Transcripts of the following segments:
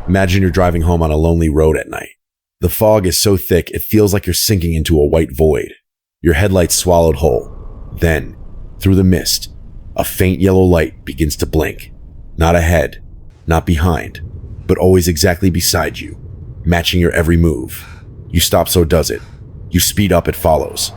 Imagine you're driving home on a lonely road at night. The fog is so thick it feels like you're sinking into a white void. Your headlights swallowed whole. Then, through the mist, a faint yellow light begins to blink. Not ahead, not behind, but always exactly beside you, matching your every move. You stop, so does it. You speed up, it follows.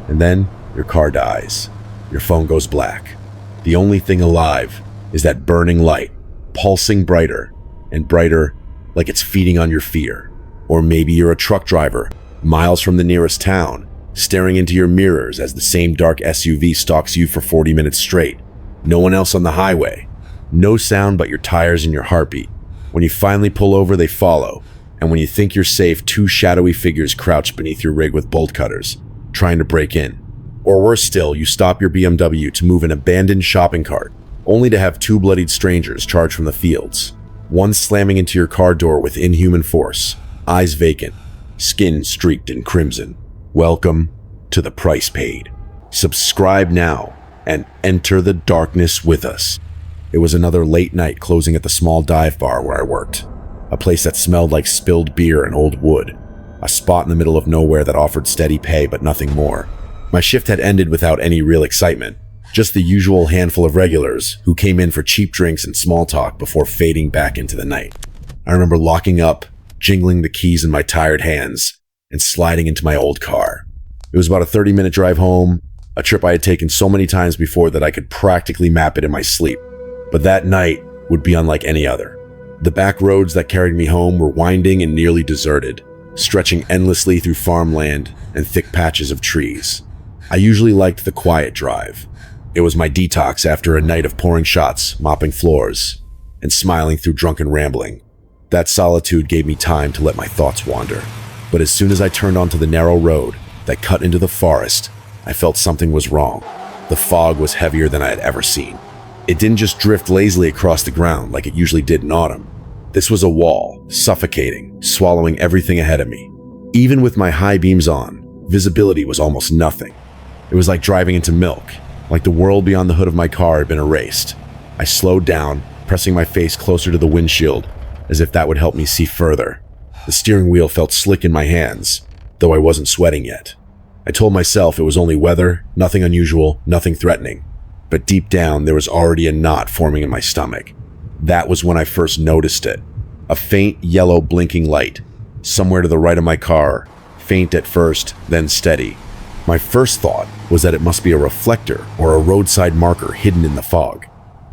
And then, your car dies. Your phone goes black. The only thing alive is that burning light, pulsing brighter and brighter, like it's feeding on your fear. Or maybe you're a truck driver, miles from the nearest town, staring into your mirrors as the same dark SUV stalks you for 40 minutes straight. No one else on the highway. No sound but your tires and your heartbeat. When you finally pull over, they follow. And when you think you're safe, two shadowy figures crouch beneath your rig with bolt cutters, trying to break in. Or worse still, you stop your BMW to move an abandoned shopping cart, only to have two bloodied strangers charge from the fields. One slamming into your car door with inhuman force, eyes vacant, skin streaked in crimson. Welcome to the price paid. Subscribe now and enter the darkness with us. It was another late night closing at the small dive bar where I worked. A place that smelled like spilled beer and old wood. A spot in the middle of nowhere that offered steady pay but nothing more. My shift had ended without any real excitement. Just the usual handful of regulars who came in for cheap drinks and small talk before fading back into the night. I remember locking up, jingling the keys in my tired hands, and sliding into my old car. It was about a 30-minute drive home, a trip I had taken so many times before that I could practically map it in my sleep. But that night would be unlike any other. The back roads that carried me home were winding and nearly deserted, stretching endlessly through farmland and thick patches of trees. I usually liked the quiet drive. It was my detox after a night of pouring shots, mopping floors, and smiling through drunken rambling. That solitude gave me time to let my thoughts wander. But as soon as I turned onto the narrow road that cut into the forest, I felt something was wrong. The fog was heavier than I had ever seen. It didn't just drift lazily across the ground like it usually did in autumn. This was a wall, suffocating, swallowing everything ahead of me. Even with my high beams on, visibility was almost nothing. It was like driving into milk, like the world beyond the hood of my car had been erased. I slowed down, pressing my face closer to the windshield, as if that would help me see further. The steering wheel felt slick in my hands, though I wasn't sweating yet. I told myself it was only weather, nothing unusual, nothing threatening. But deep down, there was already a knot forming in my stomach. That was when I first noticed it. A faint yellow blinking light, somewhere to the right of my car, faint at first, then steady. My first thought was that it must be a reflector or a roadside marker hidden in the fog.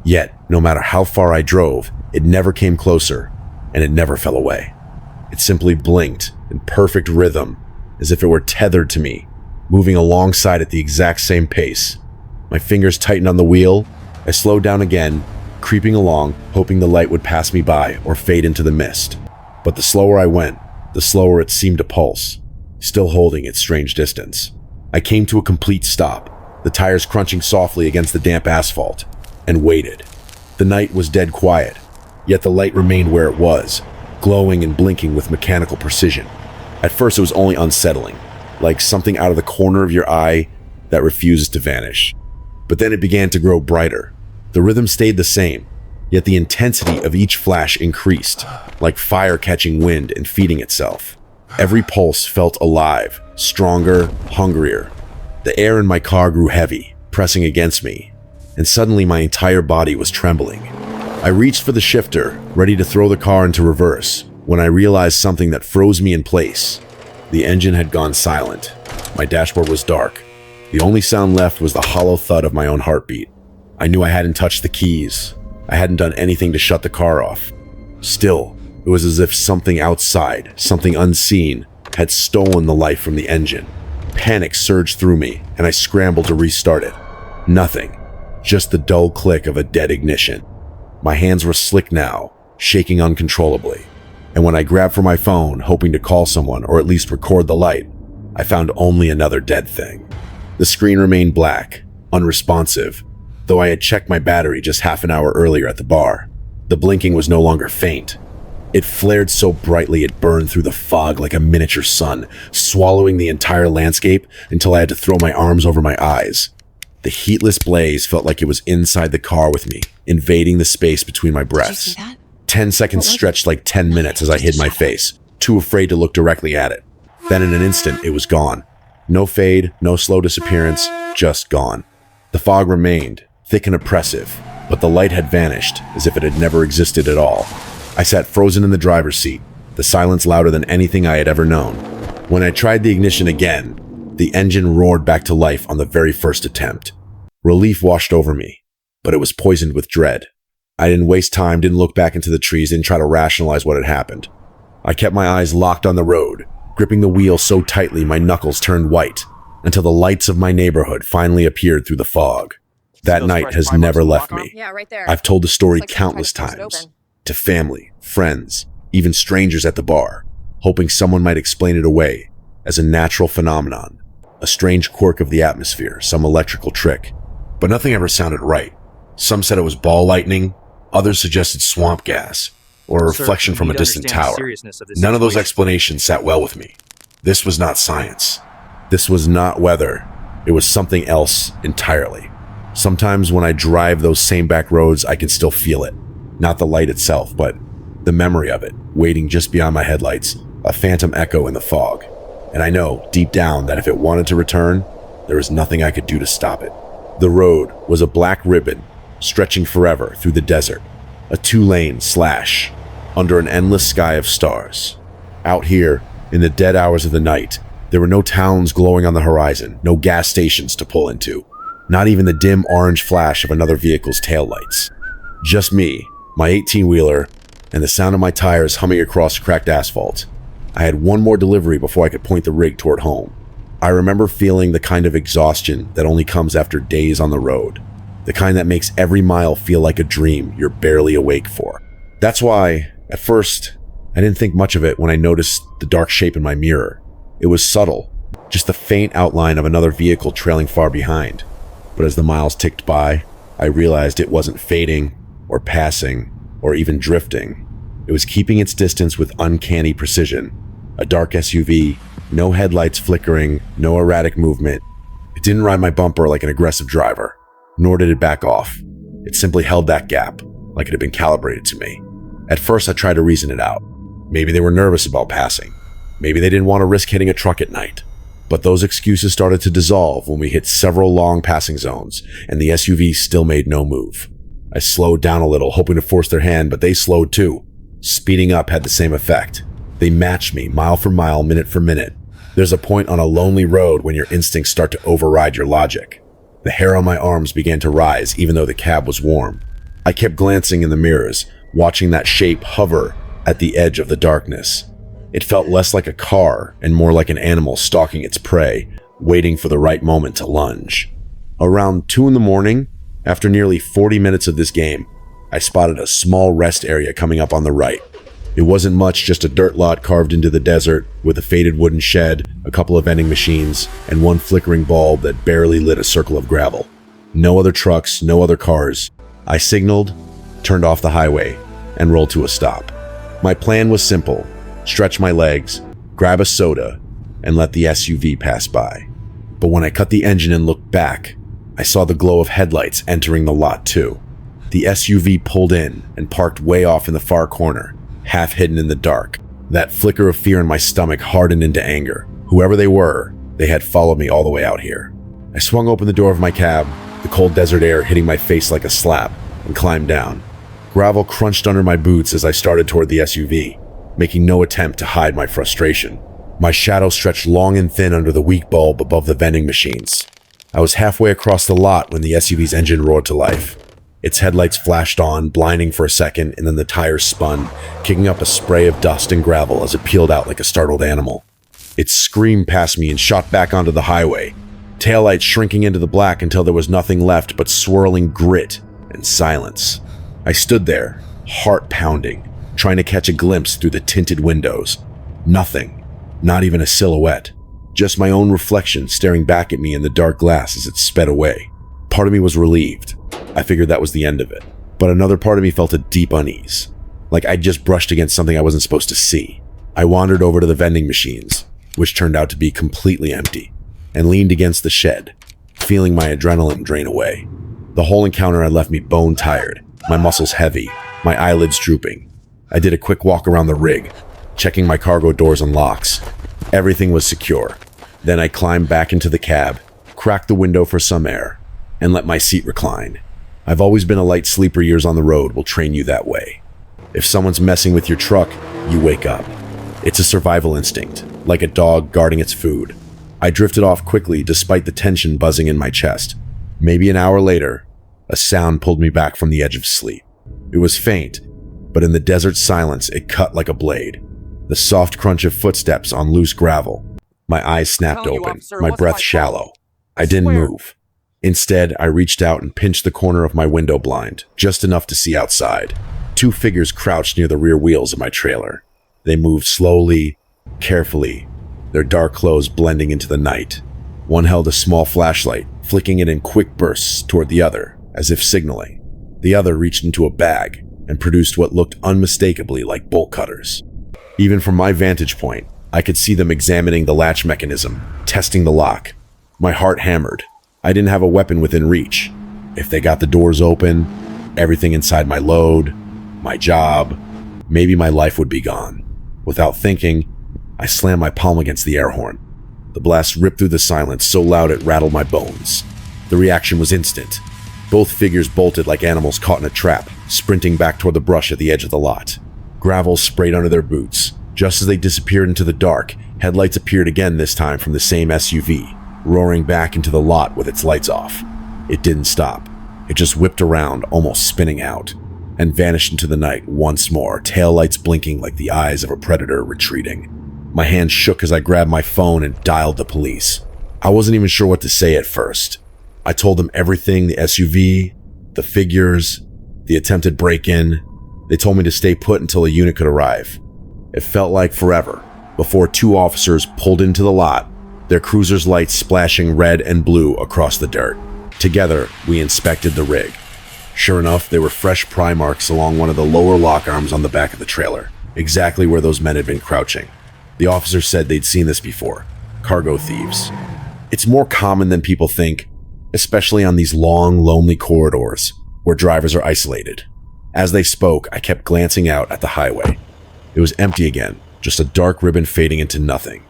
Yet, no matter how far I drove, it never came closer, and it never fell away. It simply blinked in perfect rhythm, as if it were tethered to me, moving alongside at the exact same pace. My fingers tightened on the wheel. I slowed down again, creeping along, hoping the light would pass me by or fade into the mist. But the slower I went, the slower it seemed to pulse, still holding its strange distance. I came to a complete stop, the tires crunching softly against the damp asphalt, and waited. The night was dead quiet, yet the light remained where it was, glowing and blinking with mechanical precision. At first it was only unsettling, like something out of the corner of your eye that refuses to vanish. But then it began to grow brighter. The rhythm stayed the same, yet the intensity of each flash increased, like fire catching wind and feeding itself. Every pulse felt alive, stronger, hungrier. The air in my car grew heavy, pressing against me, and suddenly my entire body was trembling. I reached for the shifter, ready to throw the car into reverse, when I realized something that froze me in place. The engine had gone silent. My dashboard was dark. The only sound left was the hollow thud of my own heartbeat. I knew I hadn't touched the keys. I hadn't done anything to shut the car off. Still, it was as if something outside, something unseen, had stolen the life from the engine. Panic surged through me, and I scrambled to restart it. Nothing. Just the dull click of a dead ignition. My hands were slick now, shaking uncontrollably. And when I grabbed for my phone, hoping to call someone or at least record the light, I found only another dead thing. The screen remained black, unresponsive, though I had checked my battery just half an hour earlier at the bar. The blinking was no longer faint. It flared so brightly it burned through the fog like a miniature sun, swallowing the entire landscape until I had to throw my arms over my eyes. The heatless blaze felt like it was inside the car with me, invading the space between my breaths. Did you see that? 10 seconds stretched like 10 minutes as I hid my face, too afraid to look directly at it. Then in an instant, it was gone. No fade, no slow disappearance, just gone. The fog remained, thick and oppressive, but the light had vanished, as if it had never existed at all. I sat frozen in the driver's seat, the silence louder than anything I had ever known. When I tried the ignition again, the engine roared back to life on the very first attempt. Relief washed over me, but it was poisoned with dread. I didn't waste time, didn't look back into the trees, didn't try to rationalize what had happened. I kept my eyes locked on the road, gripping the wheel so tightly my knuckles turned white, until the lights of my neighborhood finally appeared through the fog. That night has never left me. Yeah, right there. I've told the story countless times, to family, friends, even strangers at the bar, hoping someone might explain it away as a natural phenomenon, a strange quirk of the atmosphere, some electrical trick. But nothing ever sounded right. Some said it was ball lightning, others suggested swamp gas, or a reflection from a distant tower. None of those explanations sat well with me. This was not science. This was not weather. It was something else entirely. Sometimes when I drive those same back roads, I can still feel it. Not the light itself, but the memory of it, waiting just beyond my headlights, a phantom echo in the fog. And I know, deep down, that if it wanted to return, there was nothing I could do to stop it. The road was a black ribbon, stretching forever through the desert, a 2-lane slash, under an endless sky of stars. Out here, in the dead hours of the night, there were no towns glowing on the horizon, no gas stations to pull into, not even the dim orange flash of another vehicle's taillights. Just me, my 18-wheeler, and the sound of my tires humming across cracked asphalt. I had one more delivery before I could point the rig toward home. I remember feeling the kind of exhaustion that only comes after days on the road, the kind that makes every mile feel like a dream you're barely awake for. That's why, at first, I didn't think much of it when I noticed the dark shape in my mirror. It was subtle, just the faint outline of another vehicle trailing far behind. But as the miles ticked by, I realized it wasn't fading, or passing, or even drifting. It was keeping its distance with uncanny precision. A dark SUV, no headlights flickering, no erratic movement. It didn't ride my bumper like an aggressive driver, nor did it back off. It simply held that gap, like it had been calibrated to me. At first, I tried to reason it out. Maybe they were nervous about passing. Maybe they didn't want to risk hitting a truck at night. But those excuses started to dissolve when we hit several long passing zones, and the SUV still made no move. I slowed down a little, hoping to force their hand, but they slowed too. Speeding up had the same effect. They matched me, mile for mile, minute for minute. There's a point on a lonely road when your instincts start to override your logic. The hair on my arms began to rise, even though the cab was warm. I kept glancing in the mirrors, watching that shape hover at the edge of the darkness. It felt less like a car and more like an animal stalking its prey, waiting for the right moment to lunge. Around 2 a.m, after nearly 40 minutes of this game, I spotted a small rest area coming up on the right. It wasn't much, just a dirt lot carved into the desert with a faded wooden shed, a couple of vending machines, and one flickering bulb that barely lit a circle of gravel. No other trucks, no other cars. I signaled, turned off the highway, and rolled to a stop. My plan was simple: stretch my legs, grab a soda, and let the SUV pass by. But when I cut the engine and looked back, I saw the glow of headlights entering the lot too. The SUV pulled in and parked way off in the far corner, half hidden in the dark. That flicker of fear in my stomach hardened into anger. Whoever they were, they had followed me all the way out here. I swung open the door of my cab, the cold desert air hitting my face like a slap, and climbed down. Gravel crunched under my boots as I started toward the SUV, making no attempt to hide my frustration. My shadow stretched long and thin under the weak bulb above the vending machines. I was halfway across the lot when the SUV's engine roared to life. Its headlights flashed on, blinding for a second, and then the tires spun, kicking up a spray of dust and gravel as it peeled out like a startled animal. It screamed past me and shot back onto the highway, taillights shrinking into the black until there was nothing left but swirling grit and silence. I stood there, heart pounding, trying to catch a glimpse through the tinted windows. Nothing, not even a silhouette, just my own reflection staring back at me in the dark glass as it sped away. Part of me was relieved. I figured that was the end of it. But another part of me felt a deep unease, like I'd just brushed against something I wasn't supposed to see. I wandered over to the vending machines, which turned out to be completely empty, and leaned against the shed, feeling my adrenaline drain away. The whole encounter had left me bone tired, my muscles heavy, my eyelids drooping. I did a quick walk around the rig, checking my cargo doors and locks. Everything was secure. Then I climbed back into the cab, cracked the window for some air, and let my seat recline. I've always been a light sleeper. Years on the road will train you that way. If someone's messing with your truck, you wake up. It's a survival instinct, like a dog guarding its food. I drifted off quickly despite the tension buzzing in my chest. Maybe an hour later, a sound pulled me back from the edge of sleep. It was faint, but in the desert silence, it cut like a blade. The soft crunch of footsteps on loose gravel. My eyes snapped open, my breath shallow. I didn't move. Instead, I reached out and pinched the corner of my window blind, just enough to see outside. Two figures crouched near the rear wheels of my trailer. They moved slowly, carefully, their dark clothes blending into the night. One held a small flashlight, flicking it in quick bursts toward the other, as if signaling. The other reached into a bag and produced what looked unmistakably like bolt cutters. Even from my vantage point, I could see them examining the latch mechanism, testing the lock. My heart hammered. I didn't have a weapon within reach. If they got the doors open, everything inside my load, my job, maybe my life would be gone. Without thinking, I slammed my palm against the air horn. The blast ripped through the silence so loud it rattled my bones. The reaction was instant. Both figures bolted like animals caught in a trap, sprinting back toward the brush at the edge of the lot. Gravel sprayed under their boots. Just as they disappeared into the dark, headlights appeared again, this time from the same SUV, roaring back into the lot with its lights off. It didn't stop. It just whipped around, almost spinning out, and vanished into the night once more, taillights blinking like the eyes of a predator retreating. My hand shook as I grabbed my phone and dialed the police. I wasn't even sure what to say at first. I told them everything: the SUV, the figures, the attempted break-in. They told me to stay put until a unit could arrive. It felt like forever before two officers pulled into the lot, their cruiser's lights splashing red and blue across the dirt. Together, we inspected the rig. Sure enough, there were fresh pry marks along one of the lower lock arms on the back of the trailer, exactly where those men had been crouching. The officer said they'd seen this before. Cargo thieves. It's more common than people think, especially on these long, lonely corridors where drivers are isolated. As they spoke, I kept glancing out at the highway. It was empty again, just a dark ribbon fading into nothing.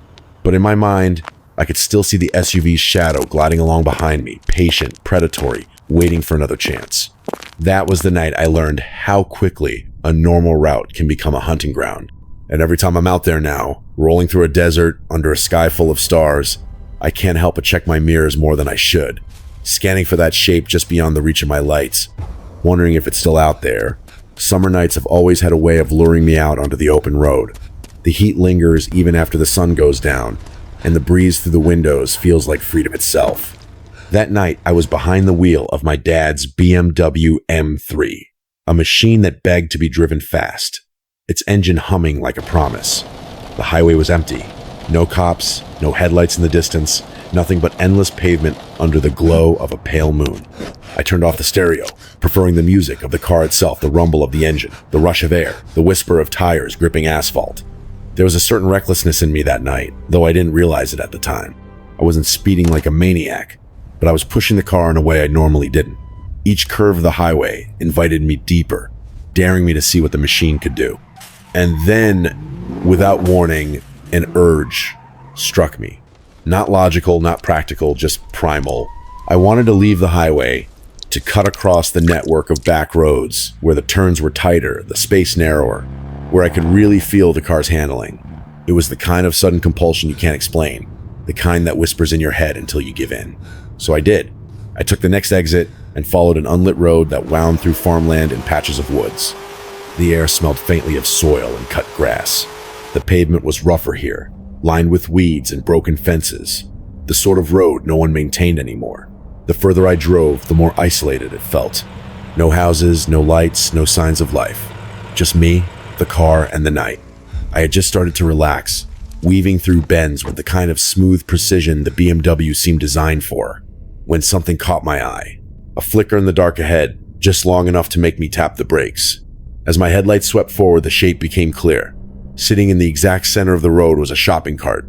But in my mind, I could still see the SUV's shadow gliding along behind me, patient, predatory, waiting for another chance. That was the night I learned how quickly a normal route can become a hunting ground. And every time I'm out there now, rolling through a desert under a sky full of stars, I can't help but check my mirrors more than I should, scanning for that shape just beyond the reach of my lights, wondering if it's still out there. Summer nights have always had a way of luring me out onto the open road. The heat lingers even after the sun goes down, and the breeze through the windows feels like freedom itself. That night, I was behind the wheel of my dad's BMW M3, a machine that begged to be driven fast, its engine humming like a promise. The highway was empty. No cops, no headlights in the distance, nothing but endless pavement under the glow of a pale moon. I turned off the stereo, preferring the music of the car itself, the rumble of the engine, the rush of air, the whisper of tires gripping asphalt. There was a certain recklessness in me that night, though I didn't realize it at the time. I wasn't speeding like a maniac, but I was pushing the car in a way I normally didn't. Each curve of the highway invited me deeper, daring me to see what the machine could do. And then, without warning, an urge struck me. Not logical, not practical, just primal. I wanted to leave the highway, to cut across the network of back roads where the turns were tighter, the space narrower, where I could really feel the car's handling. It was the kind of sudden compulsion you can't explain, the kind that whispers in your head until you give in. So I did. I took the next exit and followed an unlit road that wound through farmland and patches of woods. The air smelled faintly of soil and cut grass. The pavement was rougher here, lined with weeds and broken fences, the sort of road no one maintained anymore. The further I drove, the more isolated it felt. No houses, no lights, no signs of life. Just me, the car, and the night. I had just started to relax, weaving through bends with the kind of smooth precision the BMW seemed designed for, when something caught my eye. A flicker in the dark ahead, just long enough to make me tap the brakes. As my headlights swept forward, the shape became clear. Sitting in the exact center of the road was a shopping cart.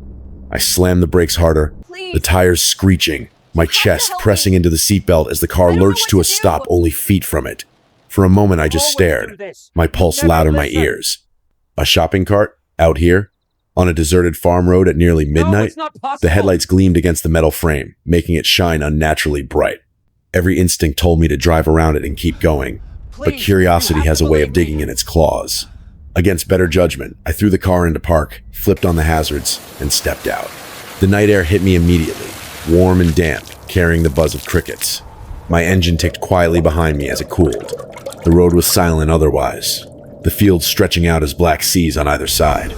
I slammed the brakes harder, the tires screeching, my chest pressing into the seatbelt as the car lurched to a stop only feet from it. For a moment, I just stared, my pulse loud in my ears. A shopping cart? Out here? On a deserted farm road at nearly midnight? The headlights gleamed against the metal frame, making it shine unnaturally bright. Every instinct told me to drive around it and keep going, but curiosity has a way of digging in its claws. Against better judgment, I threw the car into park, flipped on the hazards, and stepped out. The night air hit me immediately, warm and damp, carrying the buzz of crickets. My engine ticked quietly behind me as it cooled. The road was silent otherwise, the fields stretching out as black seas on either side.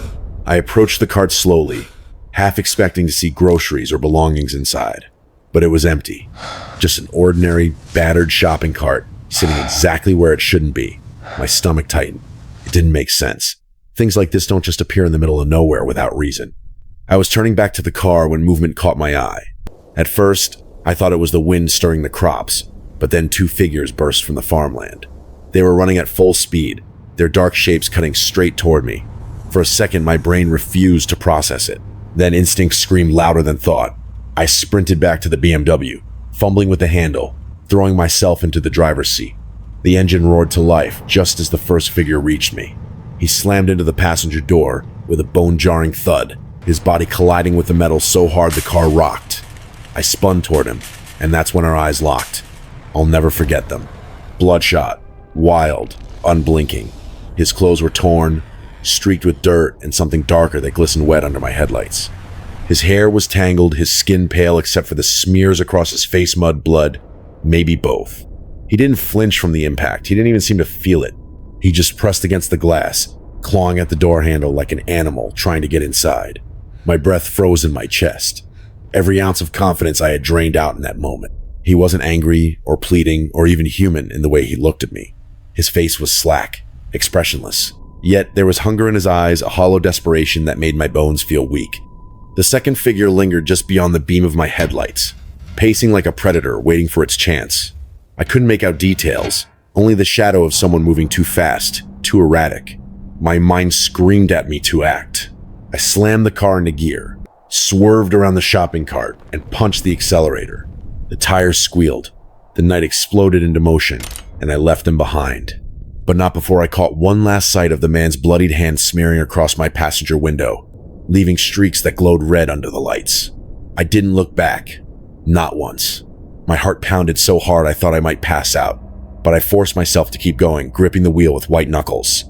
I approached the cart slowly, half expecting to see groceries or belongings inside. But it was empty. Just an ordinary, battered shopping cart sitting exactly where it shouldn't be. My stomach tightened. It didn't make sense. Things like this don't just appear in the middle of nowhere without reason. I was turning back to the car when movement caught my eye. At first, I thought it was the wind stirring the crops, but then two figures burst from the farmland. They were running at full speed, their dark shapes cutting straight toward me. For a second, my brain refused to process it. Then instinct screamed louder than thought. I sprinted back to the BMW, fumbling with the handle, throwing myself into the driver's seat. The engine roared to life just as the first figure reached me. He slammed into the passenger door with a bone-jarring thud, his body colliding with the metal so hard the car rocked. I spun toward him, and that's when our eyes locked. I'll never forget them. Bloodshot, wild, unblinking. His clothes were torn, streaked with dirt and something darker that glistened wet under my headlights. His hair was tangled, his skin pale except for the smears across his face, mud, blood, maybe both. He didn't flinch from the impact. He didn't even seem to feel it. He just pressed against the glass, clawing at the door handle like an animal trying to get inside. My breath froze in my chest. Every ounce of confidence I had drained out in that moment. He wasn't angry or pleading or even human in the way he looked at me. His face was slack, expressionless. Yet there was hunger in his eyes, a hollow desperation that made my bones feel weak. The second figure lingered just beyond the beam of my headlights, pacing like a predator waiting for its chance. I couldn't make out details, only the shadow of someone moving too fast, too erratic. My mind screamed at me to act. I slammed the car into gear, swerved around the shopping cart, and punched the accelerator. The tires squealed. The night exploded into motion, and I left them behind. But not before I caught one last sight of the man's bloodied hand smearing across my passenger window, leaving streaks that glowed red under the lights. I didn't look back. Not once. My heart pounded so hard I thought I might pass out, but I forced myself to keep going, gripping the wheel with white knuckles.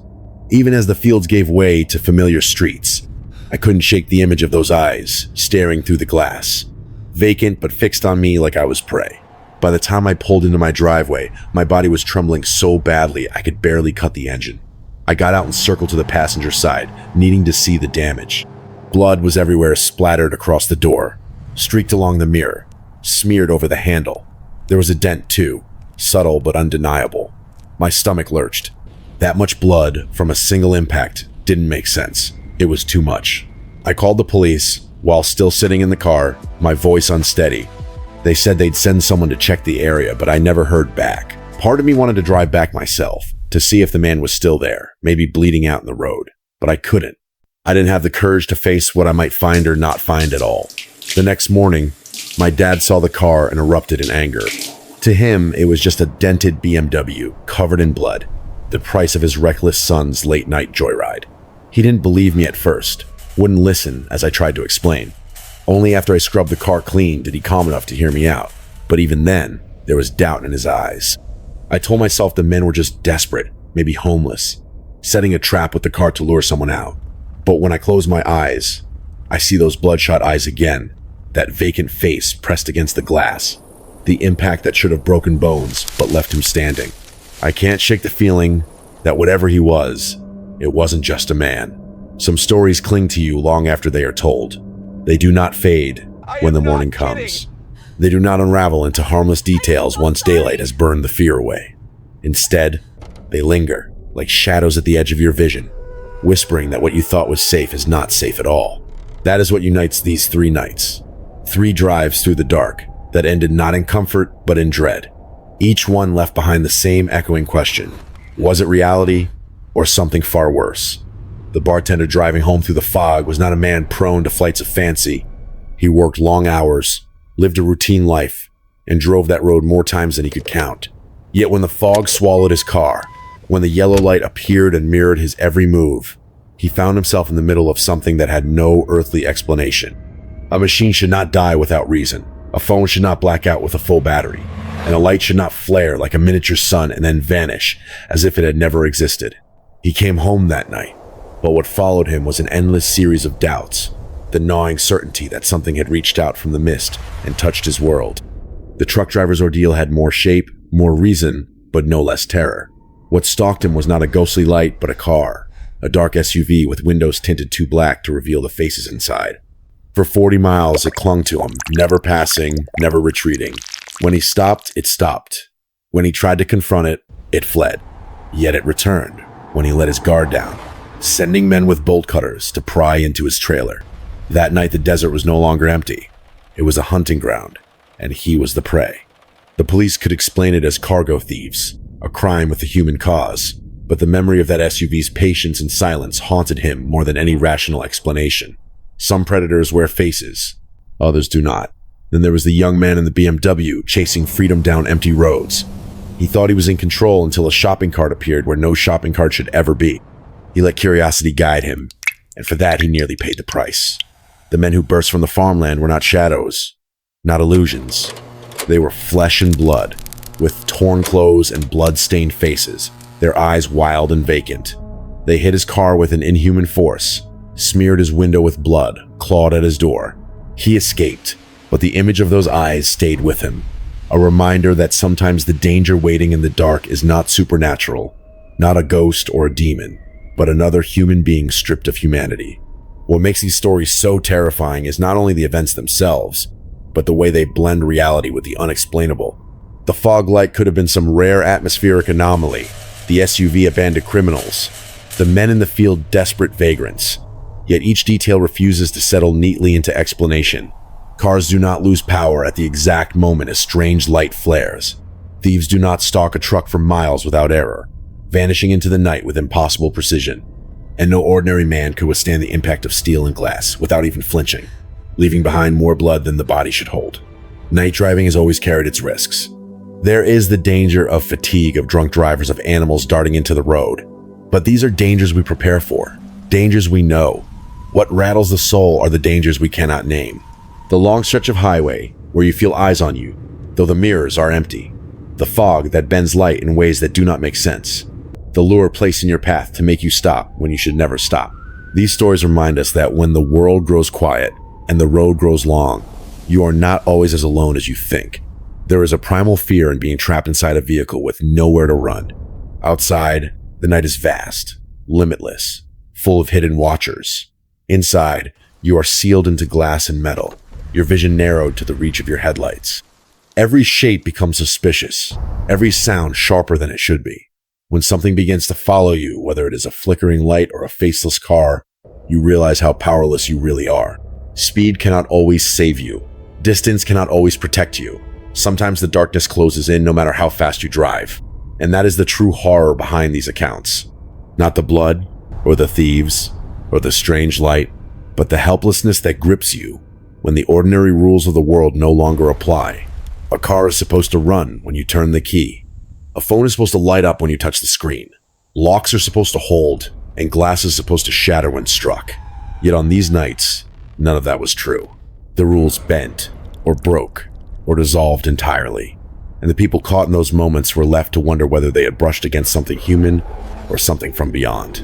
Even as the fields gave way to familiar streets, I couldn't shake the image of those eyes staring through the glass, vacant but fixed on me like I was prey. By the time I pulled into my driveway, my body was trembling so badly I could barely cut the engine. I got out and circled to the passenger side, needing to see the damage. Blood was everywhere, splattered across the door, streaked along the mirror, smeared over the handle. There was a dent too, subtle but undeniable. My stomach lurched. That much blood from a single impact didn't make sense. It was too much. I called the police while still sitting in the car, my voice unsteady. They said they'd send someone to check the area, but I never heard back. Part of me wanted to drive back myself to see if the man was still there, maybe bleeding out in the road, but I couldn't. I didn't have the courage to face what I might find or not find at all. The next morning, my dad saw the car and erupted in anger. To him, it was just a dented BMW covered in blood, the price of his reckless son's late-night joyride. He didn't believe me at first, wouldn't listen as I tried to explain. Only after I scrubbed the car clean did he calm enough to hear me out. But even then, there was doubt in his eyes. I told myself the men were just desperate, maybe homeless, setting a trap with the car to lure someone out. But when I close my eyes, I see those bloodshot eyes again, that vacant face pressed against the glass, the impact that should have broken bones but left him standing. I can't shake the feeling that whatever he was, it wasn't just a man. Some stories cling to you long after they are told. They do not fade when the morning comes. They do not unravel into harmless details once daylight has burned the fear away. Instead, they linger like shadows at the edge of your vision, whispering that what you thought was safe is not safe at all. That is what unites these 3 nights. 3 drives through the dark that ended not in comfort but in dread. Each one left behind the same echoing question. Was it reality or something far worse? The bartender driving home through the fog was not a man prone to flights of fancy. He worked long hours, lived a routine life, and drove that road more times than he could count. Yet when the fog swallowed his car, when the yellow light appeared and mirrored his every move, he found himself in the middle of something that had no earthly explanation. A machine should not die without reason. A phone should not black out with a full battery. And a light should not flare like a miniature sun and then vanish as if it had never existed. He came home that night, but what followed him was an endless series of doubts, the gnawing certainty that something had reached out from the mist and touched his world. The truck driver's ordeal had more shape, more reason, but no less terror. What stalked him was not a ghostly light, but a car, a dark SUV with windows tinted too black to reveal the faces inside. For 40 miles, it clung to him, never passing, never retreating. When he stopped, it stopped. When he tried to confront it, it fled. Yet it returned when he let his guard down, sending men with bolt cutters to pry into his trailer. That night, the desert was no longer empty. It was a hunting ground, and he was the prey. The police could explain it as cargo thieves, a crime with a human cause, but the memory of that SUV's patience and silence haunted him more than any rational explanation. Some predators wear faces, others do not. Then there was the young man in the BMW chasing freedom down empty roads. He thought he was in control until a shopping cart appeared where no shopping cart should ever be. He let curiosity guide him, and for that he nearly paid the price. The men who burst from the farmland were not shadows, not illusions. They were flesh and blood, with torn clothes and blood-stained faces, their eyes wild and vacant. They hit his car with an inhuman force, smeared his window with blood, clawed at his door. He escaped, but the image of those eyes stayed with him, a reminder that sometimes the danger waiting in the dark is not supernatural, not a ghost or a demon, but another human being stripped of humanity. What makes these stories so terrifying is not only the events themselves, but the way they blend reality with the unexplainable. The fog light could have been some rare atmospheric anomaly, the SUV a band of criminals, the men in the field desperate vagrants. Yet each detail refuses to settle neatly into explanation. Cars do not lose power at the exact moment a strange light flares. Thieves do not stalk a truck for miles without error, vanishing into the night with impossible precision. And no ordinary man could withstand the impact of steel and glass without even flinching, leaving behind more blood than the body should hold. Night driving has always carried its risks. There is the danger of fatigue, of drunk drivers, of animals darting into the road. But these are dangers we prepare for, dangers we know. What rattles the soul are the dangers we cannot name. The long stretch of highway where you feel eyes on you, though the mirrors are empty. The fog that bends light in ways that do not make sense. The lure placed in your path to make you stop when you should never stop. These stories remind us that when the world grows quiet and the road grows long, you are not always as alone as you think. There is a primal fear in being trapped inside a vehicle with nowhere to run. Outside, the night is vast, limitless, full of hidden watchers. Inside, you are sealed into glass and metal, your vision narrowed to the reach of your headlights. Every shape becomes suspicious, every sound sharper than it should be. When something begins to follow you, whether it is a flickering light or a faceless car, you realize how powerless you really are. Speed cannot always save you. Distance cannot always protect you. Sometimes the darkness closes in no matter how fast you drive. And that is the true horror behind these accounts. Not the blood, or the thieves, or the strange light, but the helplessness that grips you when the ordinary rules of the world no longer apply. A car is supposed to run when you turn the key. A phone is supposed to light up when you touch the screen. Locks are supposed to hold, and glass is supposed to shatter when struck. Yet on these nights, none of that was true. The rules bent, or broke, or dissolved entirely. And the people caught in those moments were left to wonder whether they had brushed against something human or something from beyond.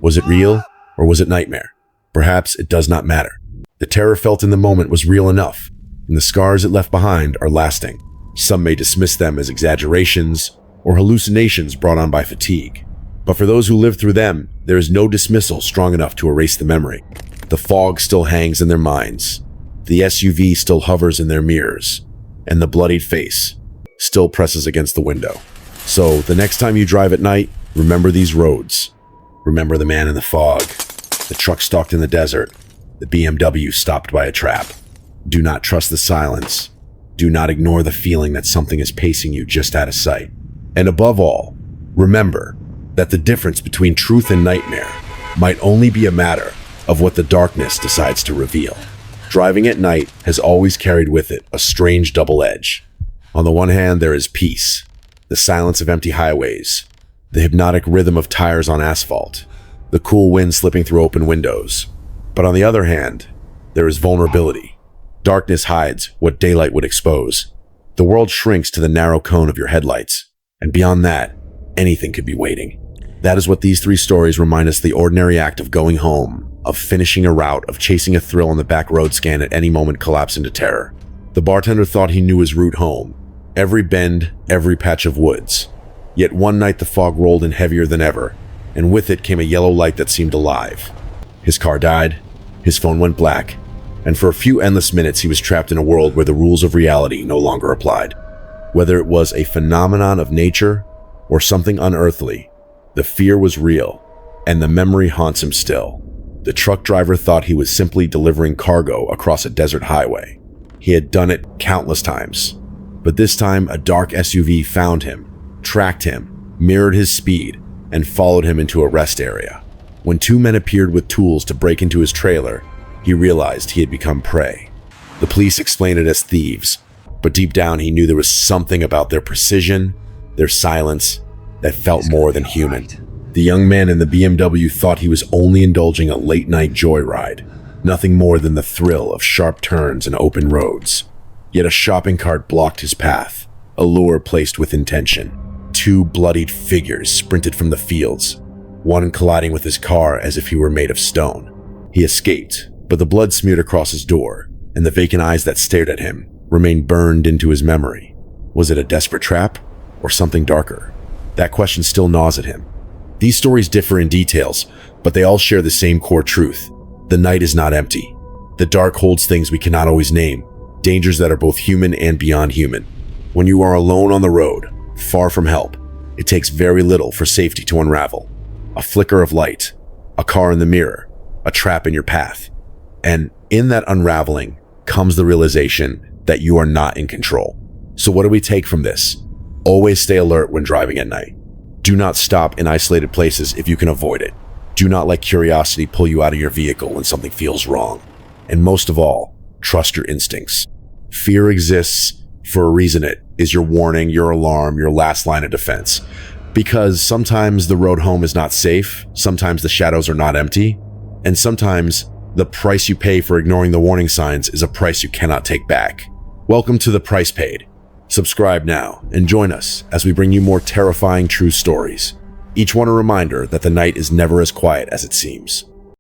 Was it real, or was it nightmare? Perhaps it does not matter. The terror felt in the moment was real enough, and the scars it left behind are lasting. Some may dismiss them as exaggerations or hallucinations brought on by fatigue. But for those who lived through them, there is no dismissal strong enough to erase the memory. The fog still hangs in their minds. The SUV still hovers in their mirrors, and the bloodied face still presses against the window. So the next time you drive at night, remember these roads. Remember the man in the fog, the truck stalked in the desert, the BMW stopped by a trap. Do not trust the silence. Do not ignore the feeling that something is pacing you just out of sight. And above all, remember that the difference between truth and nightmare might only be a matter of what the darkness decides to reveal. Driving at night has always carried with it a strange double edge. On the one hand, there is peace, the silence of empty highways, the hypnotic rhythm of tires on asphalt, the cool wind slipping through open windows. But on the other hand, there is vulnerability. Darkness hides what daylight would expose. The world shrinks to the narrow cone of your headlights, and beyond that, anything could be waiting. That is what these three stories remind us: the ordinary act of going home, of finishing a route, of chasing a thrill on the back road scan at any moment collapse into terror. The bartender thought he knew his route home, every bend, every patch of woods. Yet one night the fog rolled in heavier than ever, and with it came a yellow light that seemed alive. His car died, his phone went black, and for a few endless minutes he was trapped in a world where the rules of reality no longer applied. Whether it was a phenomenon of nature or something unearthly, the fear was real, and the memory haunts him still. The truck driver thought he was simply delivering cargo across a desert highway. He had done it countless times, but this time a dark SUV found him, tracked him, mirrored his speed, and followed him into a rest area. When two men appeared with tools to break into his trailer, he realized he had become prey. The police explained it as thieves, but deep down he knew there was something about their precision, their silence, that felt more than human. The young man in the BMW thought he was only indulging a late-night joyride, nothing more than the thrill of sharp turns and open roads. Yet a shopping cart blocked his path, a lure placed with intention. Two bloodied figures sprinted from the fields, one colliding with his car as if he were made of stone. He escaped, but the blood smeared across his door, and the vacant eyes that stared at him remained burned into his memory. Was it a desperate trap, or something darker? That question still gnaws at him. These stories differ in details, but they all share the same core truth. The night is not empty. The dark holds things we cannot always name, dangers that are both human and beyond human. When you are alone on the road, far from help, it takes very little for safety to unravel. A flicker of light, a car in the mirror, a trap in your path. And in that unraveling comes the realization that you are not in control. So what do we take from this? Always stay alert when driving at night. Do not stop in isolated places if you can avoid it. Do not let curiosity pull you out of your vehicle when something feels wrong. And most of all, trust your instincts. Fear exists for a reason. It is your warning, your alarm, your last line of defense. Because sometimes the road home is not safe, sometimes the shadows are not empty, and sometimes the price you pay for ignoring the warning signs is a price you cannot take back. Welcome to The Price Paid. Subscribe now and join us as we bring you more terrifying true stories. Each one a reminder that the night is never as quiet as it seems.